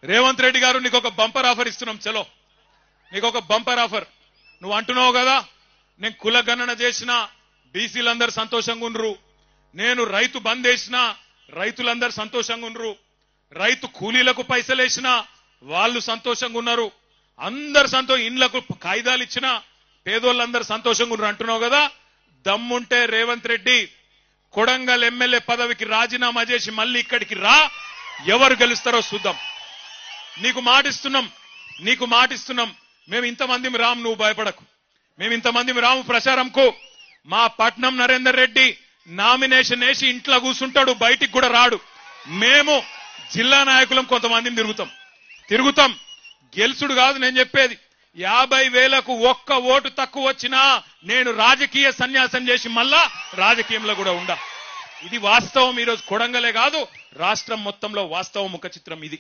రేవంత్ రెడ్డి గారు నీకు ఒక బంపర్ ఆఫర్ ఇస్తున్నాం. చలో నీకు ఒక బంపర్ ఆఫర్. నువ్వు అంటున్నావు కదా నేను కుల గణన చేసిన బీసీలందరూ సంతోషంగా ఉండ్రు, నేను రైతు బంద్ వేసిన రైతులందరూ సంతోషంగా ఉండ్రు, రైతు కూలీలకు పైసలు వేసిన వాళ్ళు సంతోషంగా ఉన్నారు, అందరు ఇండ్లకు కాయిదాలు ఇచ్చిన పేదోళ్ళందరూ సంతోషంగా ఉన్నారు అంటున్నావు కదా. దమ్ముంటే రేవంత్ రెడ్డి కొడంగల్ ఎమ్మెల్యే పదవికి రాజీనామా చేసి మళ్ళీ ఇక్కడికి రా, ఎవరు గెలుస్తారో చూద్దాం. నీకు మాటిస్తున్నాం. మేము ఇంతమంది రాము, నువ్వు భయపడకు. మేము ఇంతమంది రాము ప్రచారంకు. మా పట్నం నరేందర్ రెడ్డి నామినేషన్ వేసి ఇంట్లో కూర్చుంటాడు, బయటికి కూడా రాడు. మేము జిల్లా నాయకులం కొంతమందిని తిరుగుతాం. గెలుసుడు కాదు నేను చెప్పేది. 50,000కు ఒక్క ఓటు తక్కువ వచ్చినా నేను రాజకీయ సన్యాసం చేసి మళ్ళా రాజకీయంలో కూడా ఉండా. ఇది వాస్తవం. ఈరోజు కొడంగలే కాదు రాష్ట్రం మొత్తంలో వాస్తవం ముఖ చిత్రం ఇది.